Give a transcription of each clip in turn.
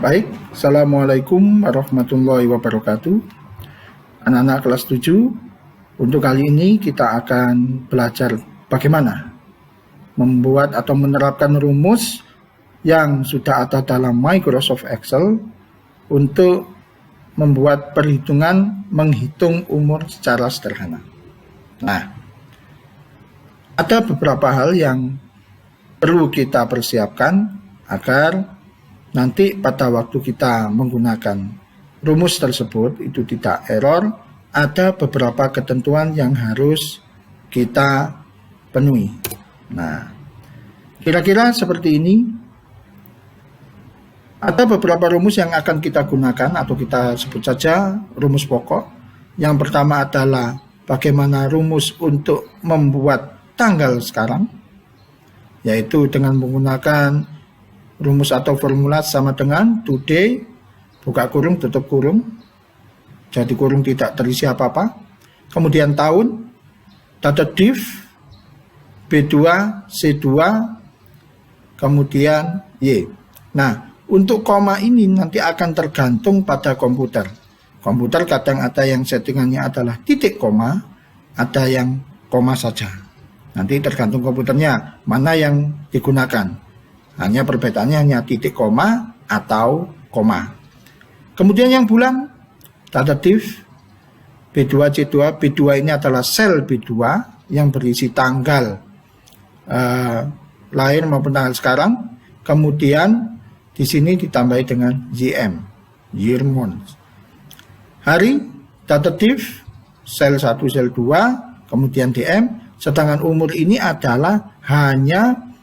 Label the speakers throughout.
Speaker 1: Baik, Assalamualaikum warahmatullahi wabarakatuh. Anak-anak kelas 7, untuk kali ini kita akan belajar bagaimana membuat atau menerapkan rumus yang sudah ada dalam Microsoft Excel untuk membuat perhitungan menghitung umur secara sederhana. Nah, ada beberapa hal yang perlu kita persiapkan agar nanti pada waktu kita menggunakan rumus tersebut itu tidak error. Ada beberapa ketentuan yang harus kita penuhi. Nah, kira-kira seperti ini. Ada beberapa rumus yang akan kita gunakan atau kita sebut saja rumus pokok. Yang pertama adalah bagaimana rumus untuk membuat tanggal sekarang, yaitu dengan menggunakan rumus atau formula sama dengan today, buka kurung, tutup kurung, jadi kurung tidak terisi apa-apa. Kemudian tahun, data div, B2, C2, kemudian Y. Nah, untuk koma ini nanti akan tergantung pada komputer. Komputer kadang ada yang settingannya adalah titik koma, ada yang koma saja. Nanti tergantung komputernya mana yang digunakan. Hanya perbedaannya hanya titik koma atau koma. Kemudian yang bulan, data div, B2, C2. B2 ini adalah sel B2 yang berisi tanggal lahir maupun tanggal sekarang. Kemudian di sini ditambahi dengan YM, year month. Hari, data div, sel 1, sel 2, kemudian DM. Sedangkan umur ini adalah hanya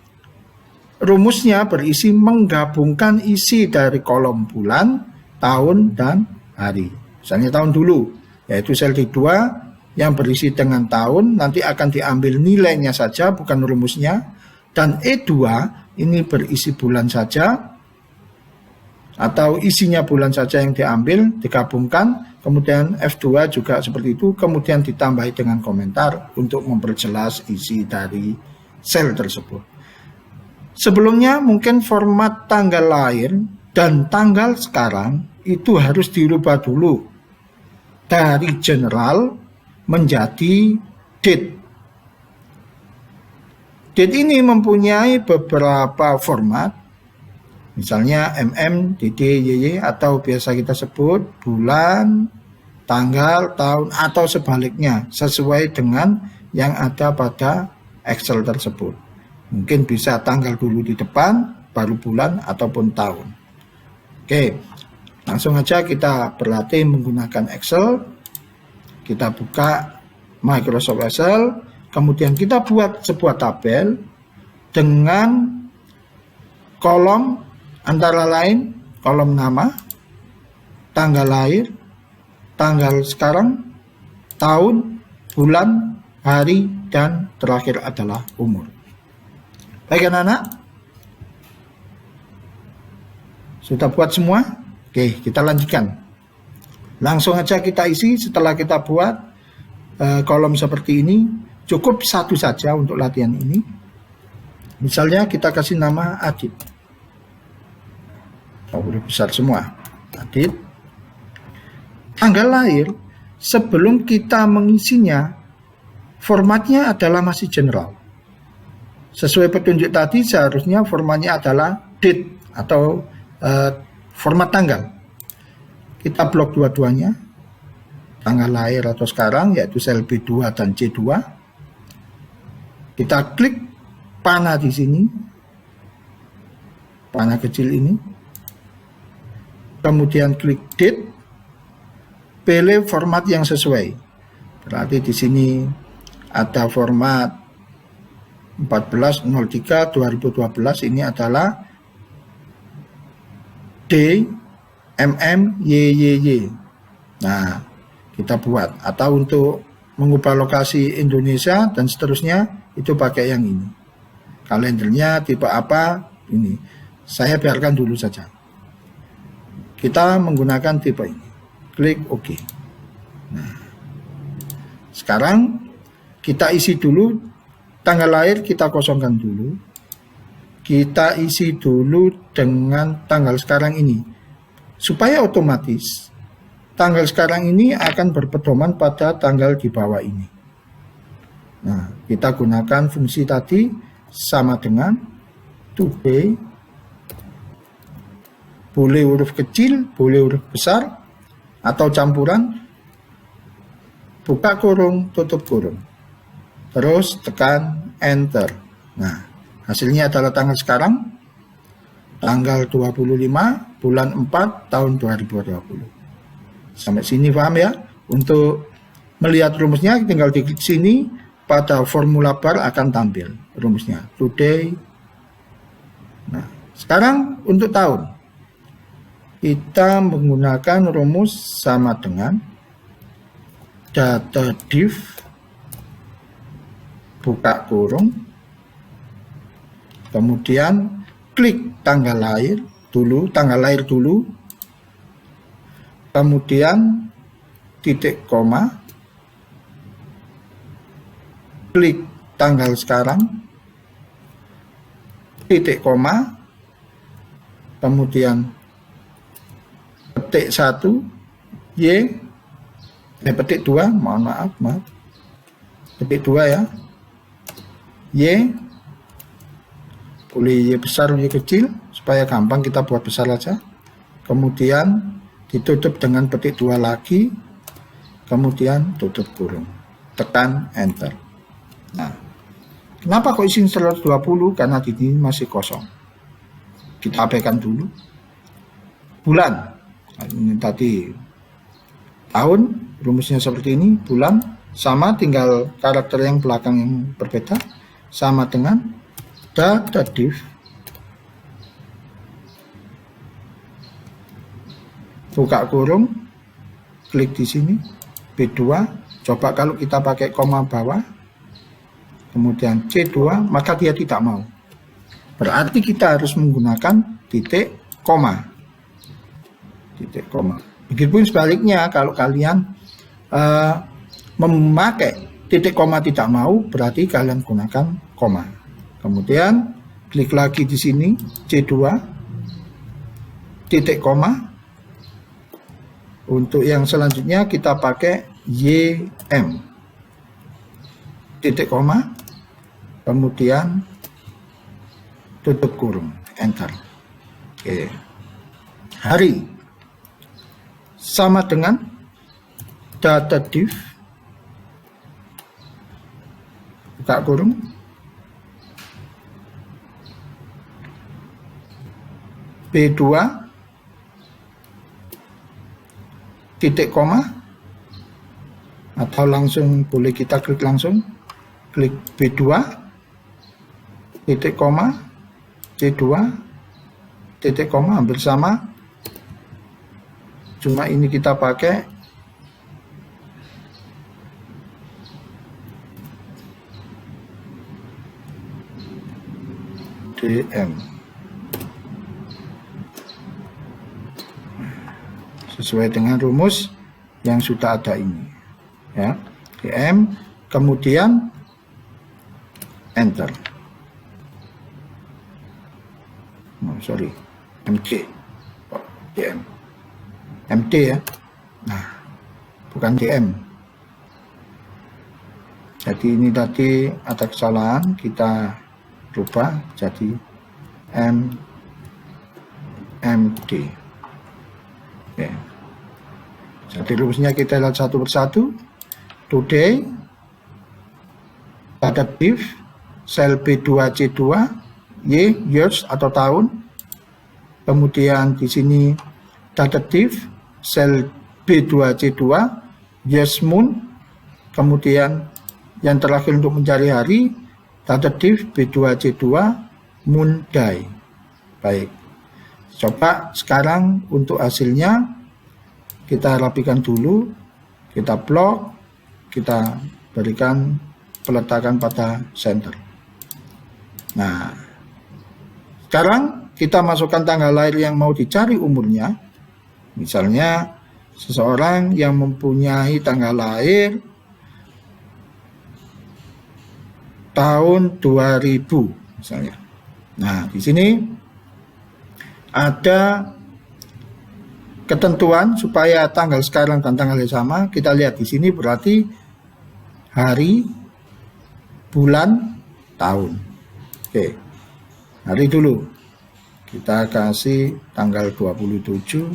Speaker 1: rumusnya berisi menggabungkan isi dari kolom bulan, tahun, dan hari. Misalnya tahun dulu, yaitu sel D2 yang berisi dengan tahun, nanti akan diambil nilainya saja, bukan rumusnya. Dan E2 ini berisi bulan saja, atau isinya bulan saja yang diambil, digabungkan. Kemudian F2 juga seperti itu, kemudian ditambahi dengan komentar untuk memperjelas isi dari sel tersebut. Sebelumnya mungkin format tanggal lahir dan tanggal sekarang itu harus dirubah dulu dari general menjadi date. Date ini mempunyai beberapa format, misalnya DD, YY, atau biasa kita sebut bulan, tanggal, tahun, atau sebaliknya sesuai dengan yang ada pada Excel tersebut. Mungkin bisa tanggal dulu di depan, baru bulan ataupun tahun. Oke, langsung aja kita berlatih menggunakan Excel. Kita buka Microsoft Excel, kemudian kita buat sebuah tabel dengan kolom antara lain kolom nama, tanggal lahir, tanggal sekarang, tahun, bulan, hari, dan terakhir adalah umur. Baik anak-anak, sudah buat semua? Oke, kita lanjutkan. Langsung aja kita isi. Setelah kita buat kolom seperti ini, cukup satu saja untuk latihan ini. Misalnya kita kasih nama Adit. Udah besar semua. Adit. Tanggal lahir, sebelum kita mengisinya, formatnya adalah masih general. Sesuai petunjuk tadi, seharusnya formatnya adalah date atau format tanggal. Kita blok dua-duanya, tanggal lahir atau sekarang, yaitu sel B2 dan C2. Kita klik panah di sini, panah kecil ini. Kemudian klik date, pilih format yang sesuai. Berarti di sini ada format 14.03.2012, ini adalah DMMYYY. Nah, kita buat. Atau untuk mengubah lokasi Indonesia dan seterusnya, itu pakai yang ini. Kalendernya tipe apa? Ini. Saya biarkan dulu saja. Kita menggunakan tipe ini. Klik OK. Nah, sekarang kita isi dulu. Tanggal lahir kita kosongkan dulu. Kita isi dulu dengan tanggal sekarang ini. supaya otomatis tanggal sekarang ini akan berpedoman pada tanggal di bawah ini. Nah, kita gunakan fungsi tadi sama dengan today, boleh huruf kecil, boleh huruf besar, atau campuran, buka kurung, tutup kurung. Terus tekan enter. Nah, hasilnya adalah tanggal sekarang, tanggal 25 bulan 4 tahun 2020. Sampai sini paham ya? Untuk melihat rumusnya tinggal diklik sini, pada formula bar akan tampil rumusnya today. Nah, sekarang untuk tahun kita menggunakan rumus sama dengan data div, buka kurung, kemudian klik tanggal lahir dulu, kemudian titik koma, klik tanggal sekarang, titik koma, kemudian petik 1 petik 2, maaf, petik 2 ya, Y, boleh Y besar, Y kecil, supaya gampang kita buat besar aja, kemudian ditutup dengan petik 2 lagi, kemudian tutup kurung, tekan enter. Nah, kenapa kok isi 120? Karena di sini masih kosong. Kita abaikan dulu. Bulan, ini tadi tahun, rumusnya seperti ini. Bulan sama, tinggal karakter yang belakang yang berbeda, sama dengan data div, buka kurung, klik di sini B2. Coba kalau kita pakai koma bawah, kemudian C2, maka dia tidak mau. Berarti kita harus menggunakan titik koma. Begitupun sebaliknya, kalau kalian memakai titik koma tidak mau, berarti kalian gunakan koma. Kemudian klik lagi di sini C2, titik koma. Untuk yang selanjutnya kita pakai YM, titik koma, kemudian tutup kurung, enter. Oke. Hari sama dengan data div, buka kurung, B2, titik koma, atau langsung boleh kita klik langsung, klik B2, titik koma, C2, titik koma, hampir sama, cuma ini kita pakai DM, sesuai dengan rumus yang sudah ada ini ya, DM, kemudian enter. MD, DM, MD ya. Nah, bukan DM. Jadi ini tadi ada kesalahan, kita rubah jadi MD. Oke. Jadi rumusnya kita lihat satu persatu. Today, data div, sel B2 C2, Y, years atau tahun. Kemudian di sini data div, sel B2 C2, years moon. Kemudian yang terakhir untuk mencari hari, data div B2 C2, moon day. Baik. Coba sekarang untuk hasilnya kita rapikan dulu, kita blok, kita berikan peletakan pada center. Nah, sekarang kita masukkan tanggal lahir yang mau dicari umurnya. Misalnya seseorang yang mempunyai tanggal lahir tahun 2000 misalnya. Nah, di sini ada ketentuan supaya tanggal sekarang dan tanggalnya sama. Kita lihat di sini berarti hari, bulan, tahun. Oke, hari dulu. Kita kasih tanggal 27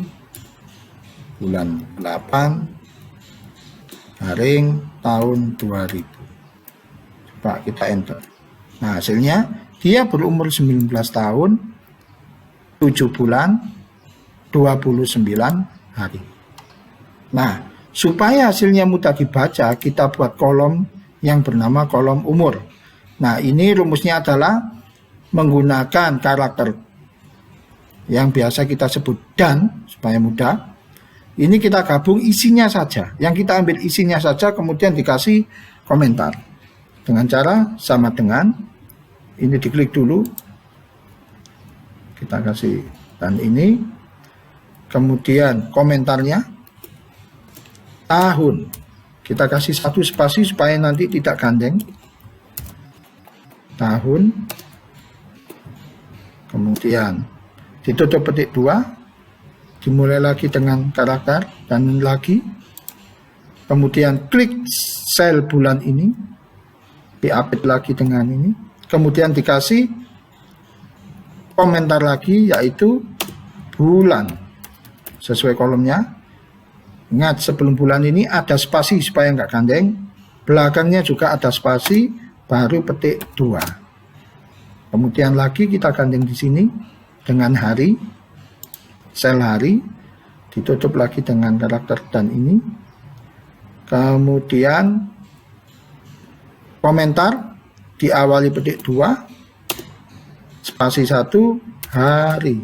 Speaker 1: bulan 8 garing tahun 2000. Coba kita enter. Nah, hasilnya dia berumur 19 tahun, 7 bulan, 29 hari. Nah, supaya hasilnya mudah dibaca, kita buat kolom yang bernama kolom umur. Nah, ini rumusnya adalah menggunakan karakter yang biasa kita sebut dan, supaya mudah. Ini kita gabung isinya saja. Yang kita ambil isinya saja, kemudian dikasih komentar. Dengan cara sama dengan, ini diklik dulu. Kita kasih dan ini. Kemudian komentarnya tahun. Kita kasih 1 spasi supaya nanti tidak gandeng. Tahun. Kemudian ditutup petik 2. Dimulai lagi dengan karakter dan lagi. Kemudian klik sel bulan ini. Diupdate lagi dengan ini. Kemudian dikasih komentar lagi yaitu bulan. Sesuai kolomnya. Ingat sebelum bulan ini ada spasi supaya nggak gandeng. Belakangnya juga ada spasi, baru petik 2. Kemudian lagi kita gandeng di sini dengan hari, sel hari, ditutup lagi dengan karakter dan ini. Kemudian komentar diawali petik 2, spasi 1, hari,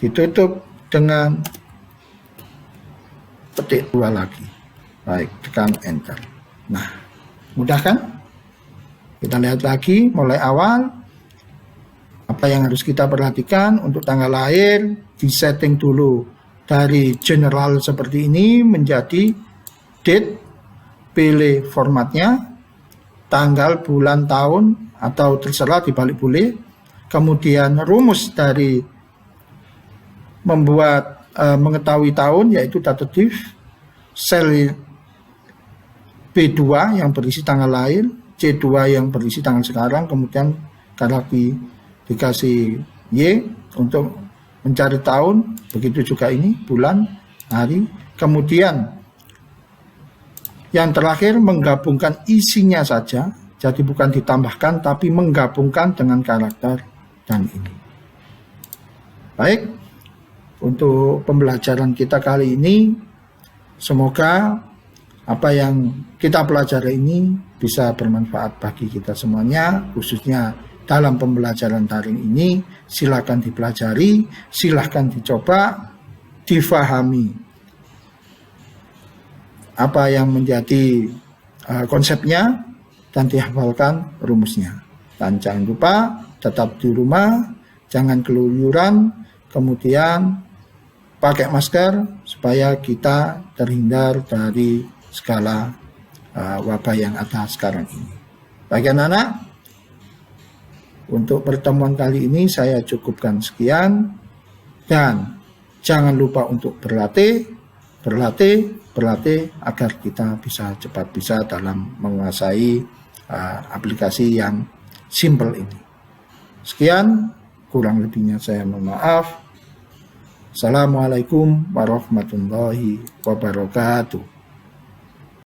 Speaker 1: ditutup dengan petik 2 lagi. Baik, tekan enter. Nah, mudah kan? Kita lihat lagi mulai awal. Apa yang harus kita perhatikan untuk tanggal lahir, disetting dulu dari general seperti ini menjadi date, pilih formatnya, tanggal, bulan, tahun, atau terserah dibalik boleh. Kemudian rumus dari membuat mengetahui tahun yaitu dative, sel B2 yang berisi tanggal lahir, C2 yang berisi tanggal sekarang, kemudian karakter dikasih Y untuk mencari tahun, begitu juga ini bulan, hari. Kemudian yang terakhir menggabungkan isinya saja, jadi bukan ditambahkan tapi menggabungkan dengan karakter dan ini. Baik, untuk pembelajaran kita kali ini semoga apa yang kita pelajari ini bisa bermanfaat bagi kita semuanya, khususnya dalam pembelajaran daring ini. Silakan dipelajari, silakan dicoba, difahami apa yang menjadi konsepnya dan dihafalkan rumusnya. Dan jangan lupa tetap di rumah, jangan keluyuran, kemudian pakai masker supaya kita terhindar dari segala wabah yang ada sekarang ini. Bagi anak-anak, untuk pertemuan kali ini saya cukupkan sekian, dan jangan lupa untuk berlatih agar kita bisa cepat dalam menguasai aplikasi yang simple ini. Sekian, kurang lebihnya saya mohon maaf. Assalamualaikum warahmatullahi wabarakatuh.